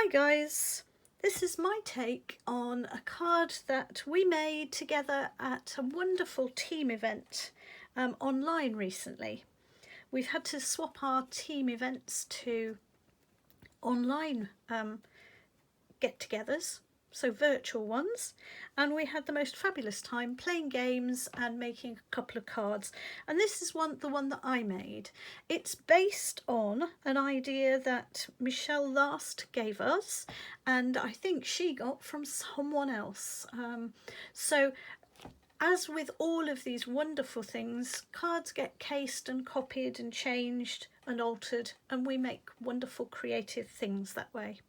Hi guys, this is my take on a card that we made together at a wonderful team event online recently. We've had to swap our team events to online get-togethers, so virtual ones, and we had the most fabulous time playing games and making a couple of cards. And this is the one that I made. It's based on an idea that Michelle last gave us, and I think she got from someone else. So as with all of these wonderful things, cards get cased and copied and changed and altered, and we make wonderful creative things that way.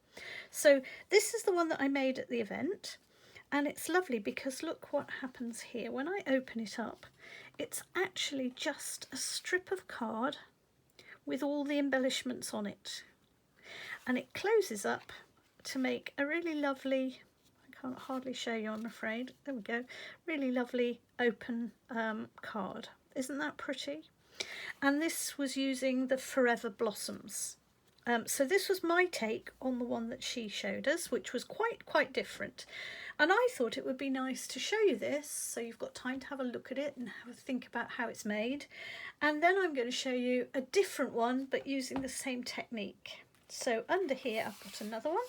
So this is the one that I made at the event, and it's lovely because look what happens here. When I open it up, it's actually just a strip of card with all the embellishments on it, and it closes up to make a really lovely, I can't hardly show you, I'm afraid, there we go, really lovely open card. Isn't that pretty? And this was using the Forever Blossoms. So this was my take on the one that she showed us, which was quite different. And I thought it would be nice to show you this, so you've got time to have a look at it and have a think about how it's made. And then I'm going to show you a different one, but using the same technique. So under here, I've got another one.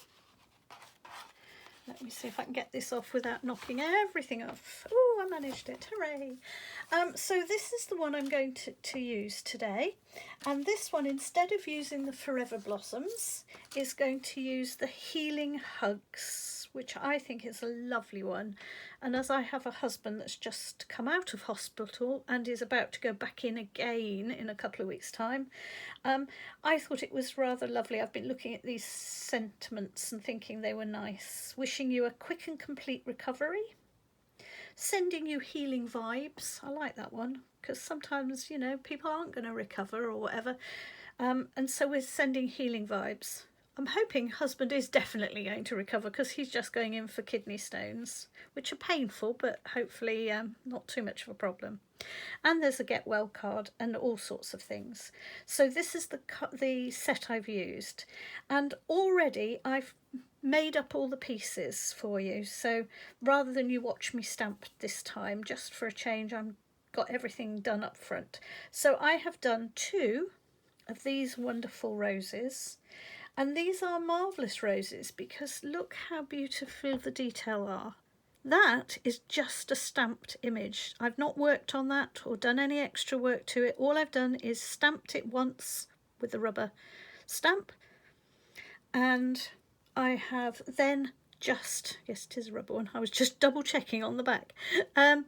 Let me see if I can get this off without knocking everything off. Oh, I managed it, hooray. So this is the one I'm going to use today. And this one, instead of using the Forever Blossoms, is going to use the Healing Hugs, which I think is a lovely one. And as I have a husband that's just come out of hospital and is about to go back in again in a couple of weeks' time, I thought it was rather lovely. I've been looking at these sentiments and thinking they were nice. Wishing you a quick and complete recovery. Sending you healing vibes. I like that one because sometimes, you know, people aren't going to recover or whatever. And so we're sending healing vibes. I'm hoping husband is definitely going to recover because he's just going in for kidney stones, which are painful, but hopefully not too much of a problem. And there's a get well card and all sorts of things. So this is the set I've used, and already I've made up all the pieces for you. So rather than you watch me stamp this time, just for a change, I've got everything done up front. So I have done 2 of these wonderful roses. And these are marvellous roses because look how beautiful the detail are. That is just a stamped image. I've not worked on that or done any extra work to it. All I've done is stamped it once with a rubber stamp, and I have then just, yes it is a rubber one, I was just double checking on the back, and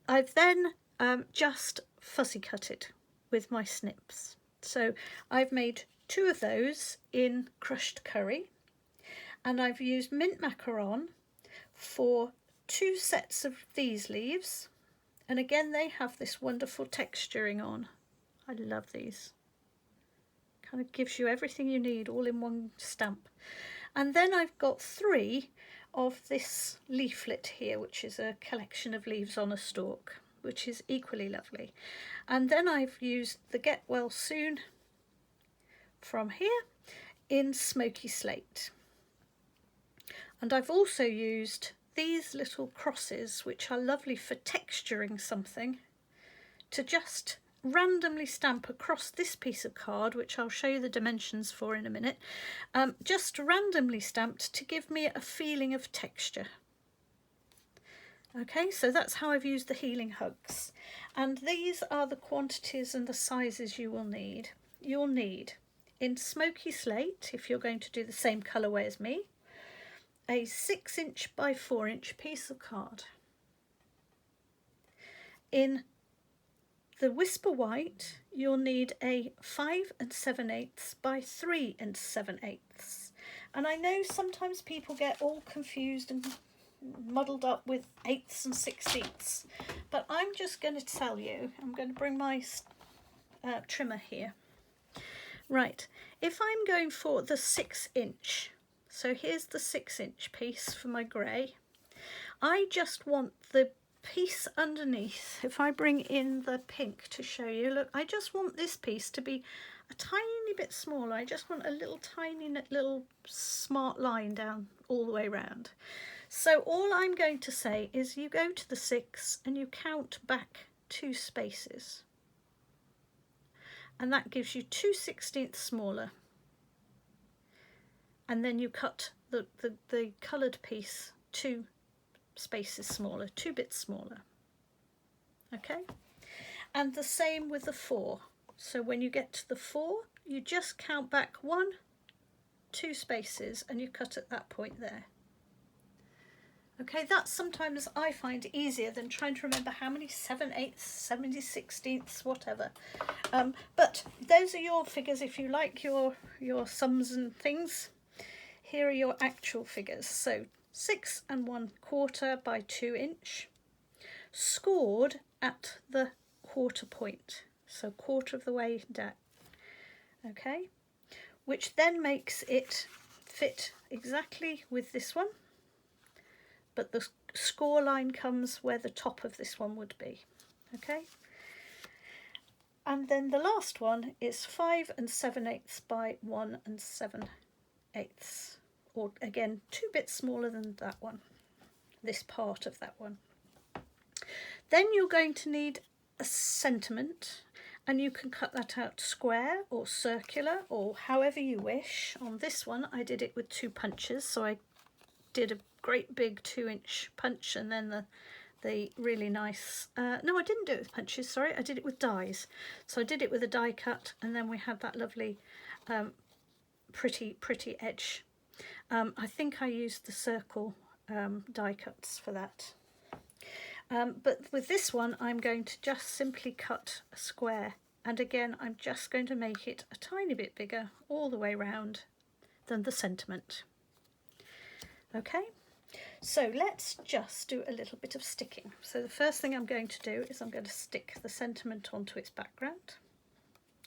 I've then just fuzzy cut it with my snips. So I've made 2 of those in crushed curry, and I've used mint macaron for 2 sets of these leaves, and again they have this wonderful texturing on. I love these. Kind of gives you everything you need all in one stamp. And then I've got 3 of this leaflet here, which is a collection of leaves on a stalk, which is equally lovely. And then I've used the Get Well Soon from here in Smoky Slate. And I've also used these little crosses, which are lovely for texturing something, to just randomly stamp across this piece of card, which I'll show you the dimensions for in a minute, just randomly stamped to give me a feeling of texture. Okay, so that's how I've used the Healing Hugs. And these are the quantities and the sizes you will need. You'll need, in Smoky Slate, if you're going to do the same colourway as me, a 6" by 4" piece of card. In the Whisper White, you'll need a 5 7/8 by 3 7/8. And I know sometimes people get all confused and muddled up with 8ths and 16ths, but I'm just going to tell you, I'm going to bring my trimmer here. Right, if I'm going for the 6". So here's the 6" piece for my grey. I just want the piece underneath, if I bring in the pink to show you, look, I just want this piece to be a tiny bit smaller. I just want a little tiny little smart line down all the way around. So all I'm going to say is you go to the 6 and you count back 2 spaces. And that gives you 2/16 smaller. And then you cut the coloured piece 2 spaces smaller, 2 bits smaller. Okay? And the same with the 4. So when you get to the 4, you just count back 1, 2 spaces and you cut at that point there. Okay, that's sometimes I find easier than trying to remember how many 7/8, 70/16, whatever. But those are your figures if you like your sums and things. Here are your actual figures. So 6 1/4 by 2 inch, scored at the quarter point, so quarter of the way down. Okay, which then makes it fit exactly with this one, but the score line comes where the top of this one would be. Okay, and then the last one is 5 7/8 by 1 7/8, or again 2 bits smaller than that one, this part of that one. Then you're going to need a sentiment, and you can cut that out square or circular or however you wish. On this one I did it with 2 punches, so I did a great big 2-inch punch and then the really nice, no, I didn't do it with punches, sorry, I did it with dies. So I did it with a die cut, and then we had that lovely pretty edge. I think I used the circle die cuts for that. But with this one I'm going to just simply cut a square, and again I'm just going to make it a tiny bit bigger all the way round than the sentiment. Okay, so let's just do a little bit of sticking. So the first thing I'm going to do is I'm going to stick the sentiment onto its background.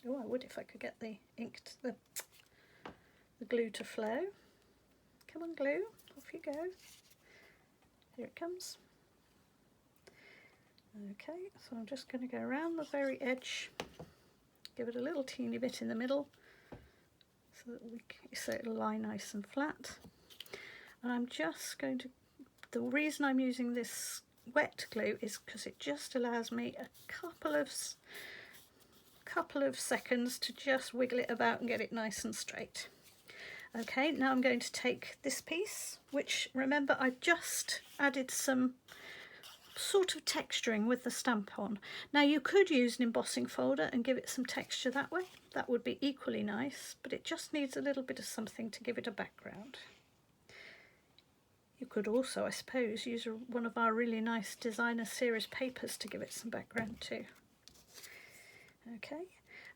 Oh, I would if I could get the ink to the glue to flow. Come on, glue, off you go. Here it comes. Okay, so I'm just going to go around the very edge, give it a little teeny bit in the middle so it'll lie nice and flat. And I'm just going to, the reason I'm using this wet glue is because it just allows me a couple of seconds to just wiggle it about and get it nice and straight. Okay, now I'm going to take this piece, which remember I just added some sort of texturing with the stamp on. Now you could use an embossing folder and give it some texture that way. That would be equally nice, but it just needs a little bit of something to give it a background. You could also, I suppose, use one of our really nice designer series papers to give it some background too. Okay,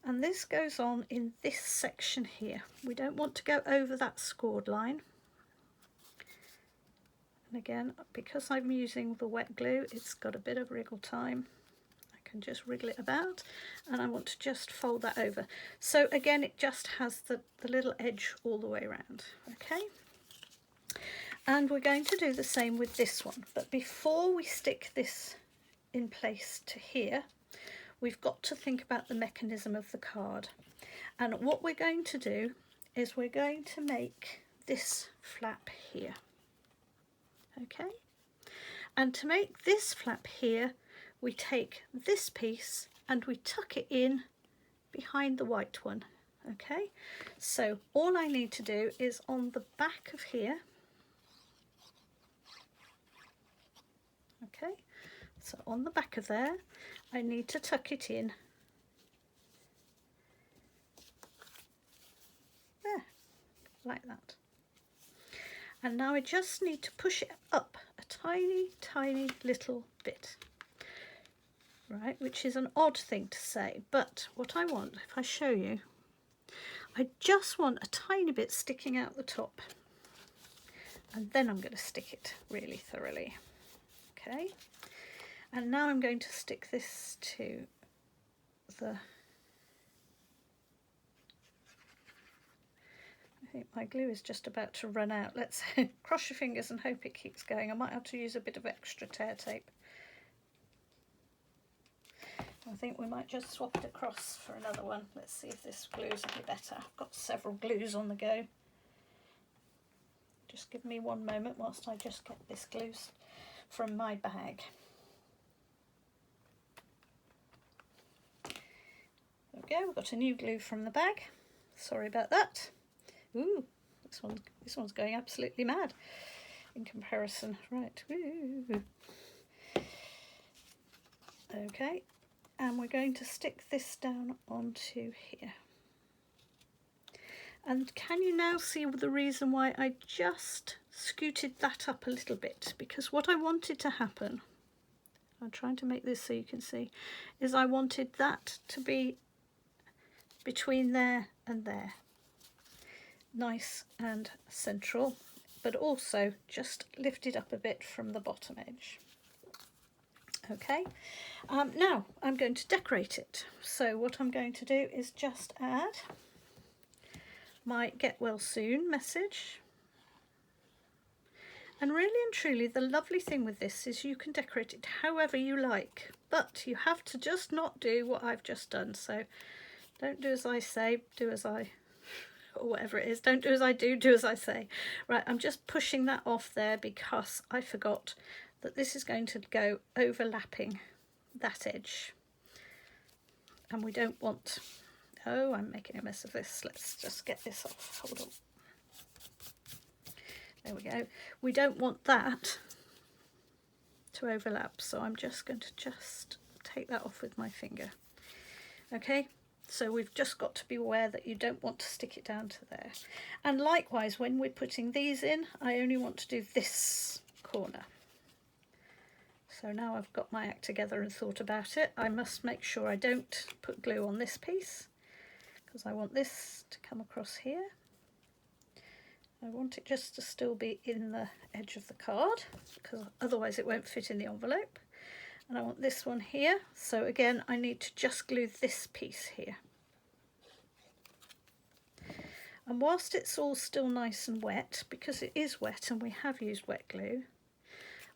and this goes on in this section here. We don't want to go over that scored line. And again, because I'm using the wet glue, it's got a bit of wriggle time. I can just wriggle it about, and I want to just fold that over. So again, it just has the little edge all the way around. Okay, and we're going to do the same with this one, but before we stick this in place to here, we've got to think about the mechanism of the card. And what we're going to do is we're going to make this flap here. Okay, and to make this flap here, we take this piece and we tuck it in behind the white one. Okay, so all I need to do is on the back of here. Okay, so on the back of there, I need to tuck it in there, like that. And now I just need to push it up a tiny little bit, right, which is an odd thing to say, but what I want, if I show you, I just want a tiny bit sticking out the top, and then I'm going to stick it really thoroughly. Okay, and now I'm going to stick this to the, I think my glue is just about to run out. Let's cross your fingers and hope it keeps going. I might have to use a bit of extra tear tape. I think we might just swap it across for another one. Let's see if this glue's a bit better. I've got several glues on the go. Just give me one moment whilst I just get this glue from my bag. There we go, we've got a new glue from the bag. Sorry about that. Ooh, this one's going absolutely mad in comparison. Right, woo. Okay, and we're going to stick this down onto here. And can you now see the reason why I just scooted that up a little bit? Because what I wanted to happen, I'm trying to make this so you can see, is I wanted that to be between there and there. Nice and central, but also just lifted up a bit from the bottom edge. Okay, now I'm going to decorate it. So what I'm going to do is just add my get well soon message. And really and truly, the lovely thing with this is you can decorate it however you like, but you have to just not do what I've just done. So don't do as I say, do as I, or whatever it is. Don't do as I do, do as I say. Right, I'm just pushing that off there because I forgot that this is going to go overlapping that edge. And we don't want, oh, I'm making a mess of this. Let's just get this off, hold on. There we go. We don't want that to overlap, so I'm just going to take that off with my finger. Okay, so we've just got to be aware that you don't want to stick it down to there. And likewise, when we're putting these in, I only want to do this corner. So now I've got my act together and thought about it, I must make sure I don't put glue on this piece because I want this to come across here. I want it just to still be in the edge of the card because otherwise it won't fit in the envelope. And I want this one here. So again, I need to just glue this piece here. And whilst it's all still nice and wet, because it is wet and we have used wet glue,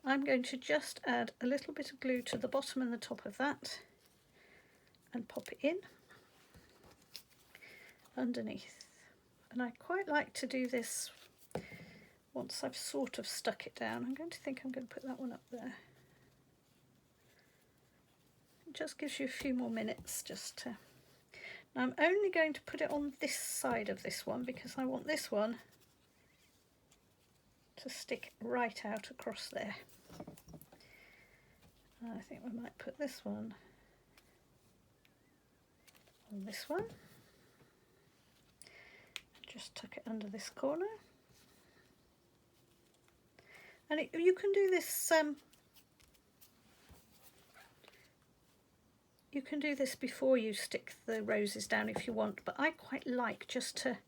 I'm going to just add a little bit of glue to the bottom and the top of that and pop it in underneath. And I quite like to do this once I've sort of stuck it down. I'm going to put that one up there. It just gives you a few more minutes just to... Now I'm only going to put it on this side of this one because I want this one to stick right out across there. I think we might put this one on this one. Just tuck it under this corner. And you can do this before you stick the roses down if you want, but I quite like just to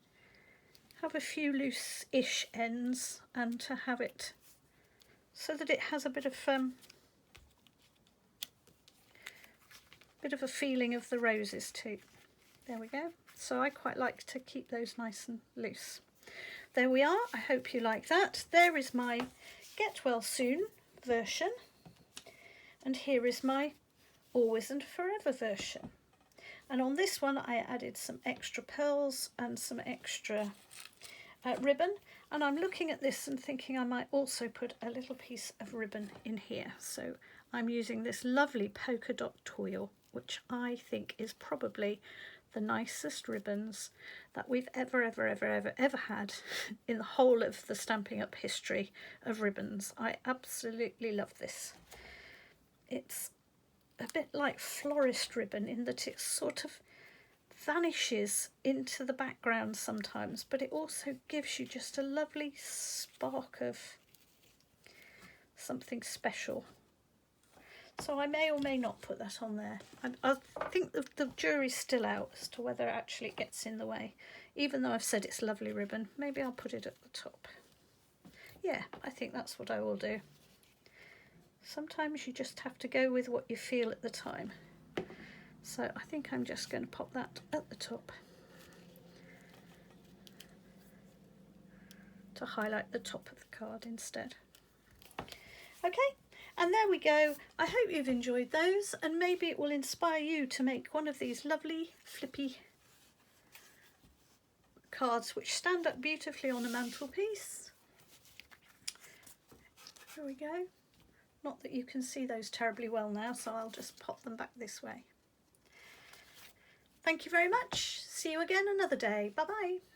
have a few loose-ish ends and to have it so that it has a bit of a feeling of the roses too. There we go. So I quite like to keep those nice and loose. There we are. I hope you like that. There is my Get Well Soon version. And here is my Always and Forever version. And on this one I added some extra pearls and some extra ribbon. And I'm looking at this and thinking I might also put a little piece of ribbon in here. So I'm using this lovely polka dot tuille, which I think is probably the nicest ribbons that we've ever had in the whole of the Stampin' Up history of ribbons. I absolutely love this. It's a bit like florist ribbon in that it sort of vanishes into the background sometimes, but it also gives you just a lovely spark of something special. So I may or may not put that on there. I think the jury's still out as to whether actually it gets in the way. Even though I've said it's lovely ribbon, maybe I'll put it at the top. Yeah, I think that's what I will do. Sometimes you just have to go with what you feel at the time. So I think I'm just going to pop that at the top to highlight the top of the card instead. Okay, And there we go. I hope you've enjoyed those, and maybe it will inspire you to make one of these lovely flippy cards which stand up beautifully on a mantelpiece. There we go. Not that you can see those terribly well now, so I'll just pop them back this way. Thank you very much. See you again another day. Bye bye.